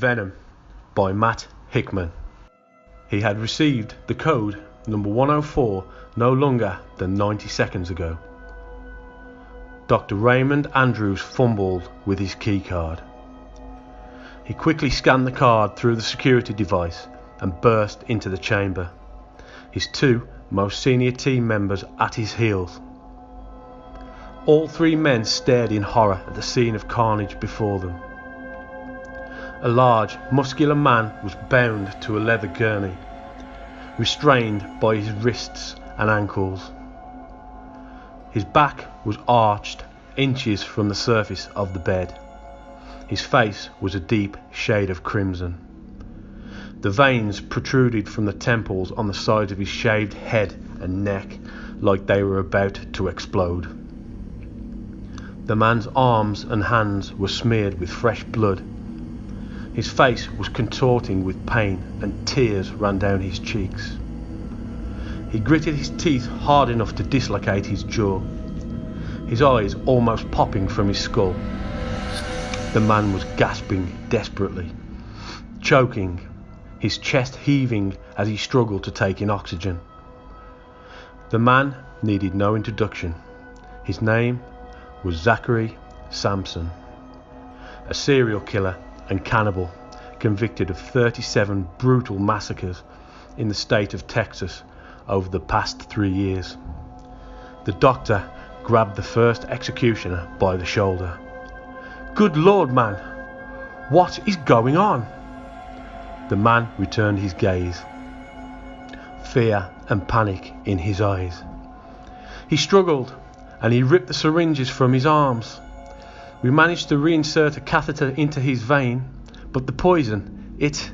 Venom by Matt Hickman. He had received the code number 104 no longer than 90 seconds ago. Dr. Raymond Andrews fumbled with his keycard. He quickly scanned the card through the security device and burst into the chamber, his two most senior team members at his heels. All three men stared in horror at the scene of carnage before them. A large, muscular man was bound to a leather gurney, restrained by his wrists and ankles. His back was arched inches from the surface of the bed. His face was a deep shade of crimson. The veins protruded from the temples on the sides of his shaved head and neck like they were about to explode. The man's arms and hands were smeared with fresh blood. His face was contorting with pain and tears ran down his cheeks. He gritted his teeth hard enough to dislocate his jaw, his eyes almost popping from his skull. The man was gasping desperately, choking, his chest heaving as he struggled to take in oxygen. The man needed no introduction. His name was Zachary Sampson, a serial killer and cannibal convicted of 37 brutal massacres in the state of Texas over the past 3 years. The doctor grabbed the first executioner by the shoulder. "Good Lord, man, what is going on?" The man returned his gaze, fear and panic in his eyes. He struggled and he ripped the syringes from his arms. We managed to reinsert a catheter into his vein, but the poison, it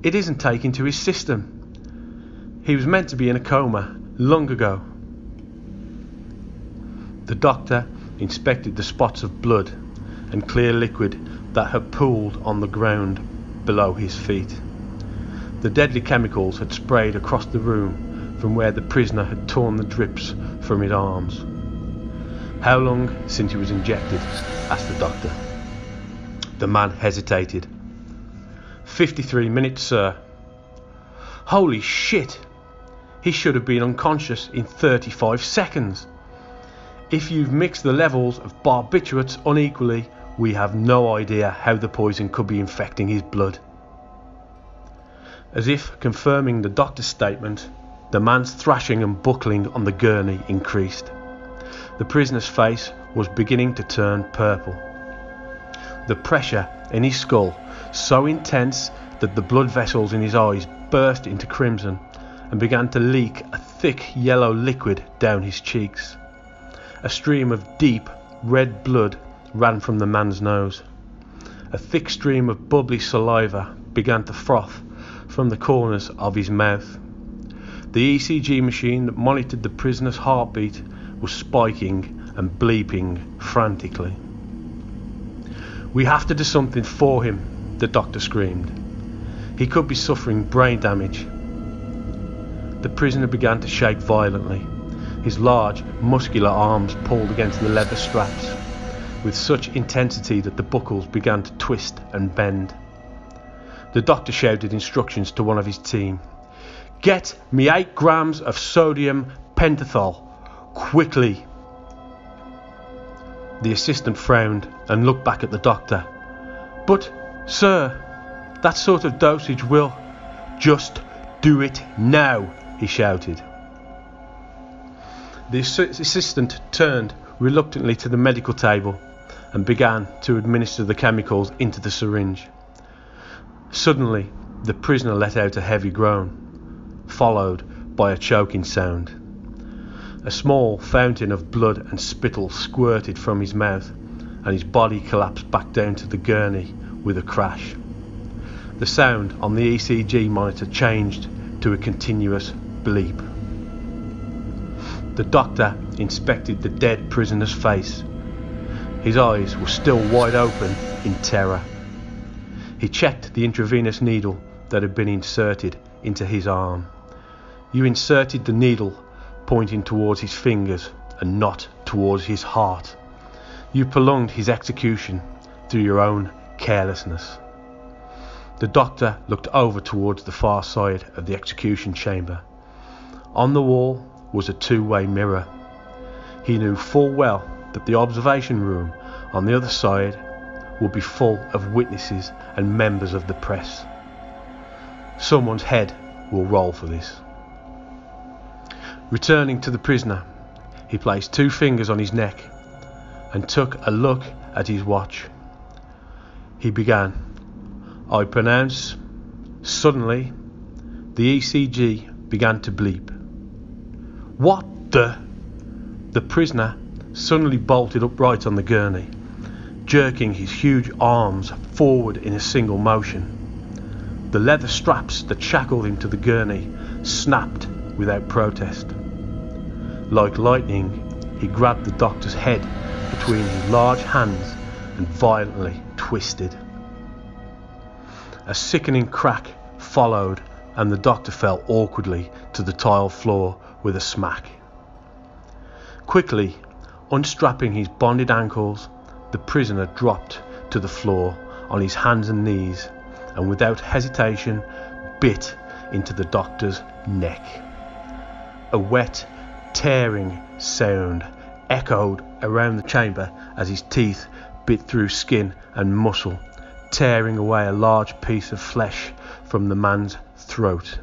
isn't taken to his system. He was meant to be in a coma long ago. The doctor inspected the spots of blood and clear liquid that had pooled on the ground below his feet. The deadly chemicals had sprayed across the room from where the prisoner had torn the drips from his arms. "How long since he was injected?" asked the doctor. The man hesitated. 53 minutes, sir." "Holy shit! He should have been unconscious in 35 seconds. If you've mixed the levels of barbiturates unequally, we have no idea how the poison could be infecting his blood." As if confirming the doctor's statement, the man's thrashing and buckling on the gurney increased. The prisoner's face was beginning to turn purple. The pressure in his skull so intense that the blood vessels in his eyes burst into crimson and began to leak a thick yellow liquid down his cheeks. A stream of deep red blood ran from the man's nose. A thick stream of bubbly saliva began to froth from the corners of his mouth. The ECG machine that monitored the prisoner's heartbeat was spiking and bleeping frantically. "We have to do something for him," the doctor screamed. "He could be suffering brain damage." The prisoner began to shake violently. His large, muscular arms pulled against the leather straps with such intensity that the buckles began to twist and bend. The doctor shouted instructions to one of his team. "Get me 8 grams of sodium pentothal, quickly." The assistant frowned and looked back at the doctor. "But, sir, that sort of dosage will..." "Just do it now," he shouted. The assistant turned reluctantly to the medical table and began to administer the chemicals into the syringe. Suddenly, the prisoner let out a heavy groan, followed by a choking sound. A small fountain of blood and spittle squirted from his mouth, and his body collapsed back down to the gurney with a crash. The sound on the ECG monitor changed to a continuous bleep. The doctor inspected the dead prisoner's face. His eyes were still wide open in terror. He checked the intravenous needle that had been inserted into his arm. "You inserted the needle pointing towards his fingers and not towards his heart. You prolonged his execution through your own carelessness." The doctor looked over towards the far side of the execution chamber. On the wall was a two-way mirror. He knew full well that the observation room on the other side would be full of witnesses and members of the press. Someone's head will roll for this. Returning to the prisoner, he placed 2 fingers on his neck and took a look at his watch. He began, "I pronounce..." Suddenly, the ECG began to bleep. "What the..." The prisoner suddenly bolted upright on the gurney, jerking his huge arms forward in a single motion. The leather straps that shackled him to the gurney snapped without protest. Like lightning, he grabbed the doctor's head between his large hands and violently twisted. A sickening crack followed, and the doctor fell awkwardly to the tile floor with a smack. Quickly unstrapping his bonded ankles, the prisoner dropped to the floor on his hands and knees and without hesitation bit into the doctor's neck. A wet, tearing sound echoed around the chamber as his teeth bit through skin and muscle, tearing away a large piece of flesh from the man's throat.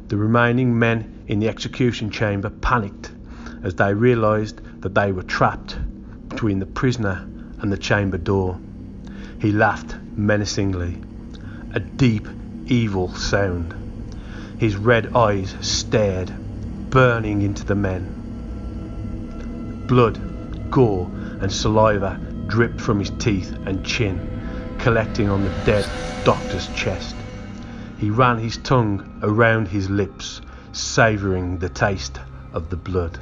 The remaining men in the execution chamber panicked as they realised that they were trapped between the prisoner and the chamber door. He laughed menacingly, a deep, evil sound. His red eyes stared, burning into the men. Blood, gore and saliva dripped from his teeth and chin, collecting on the dead doctor's chest. He ran his tongue around his lips, savouring the taste of the blood.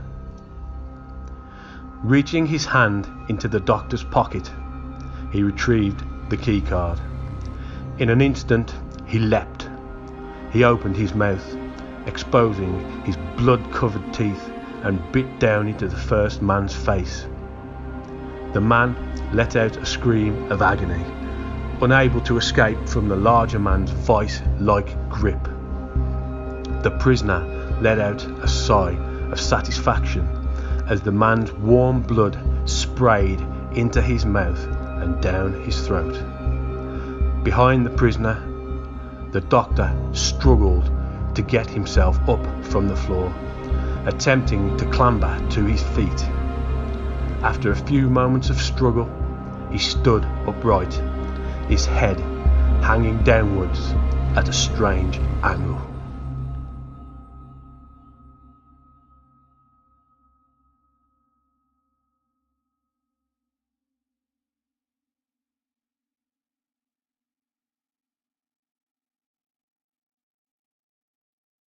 Reaching his hand into the doctor's pocket, he retrieved the key card. In an instant, he leapt. He opened his mouth, exposing his blood-covered teeth, and bit down into the first man's face. The man let out a scream of agony, unable to escape from the larger man's vice-like grip. The prisoner let out a sigh of satisfaction as the man's warm blood sprayed into his mouth and down his throat. Behind the prisoner, the doctor struggled to get himself up from the floor, attempting to clamber to his feet. After a few moments of struggle, he stood upright, his head hanging downwards at a strange angle.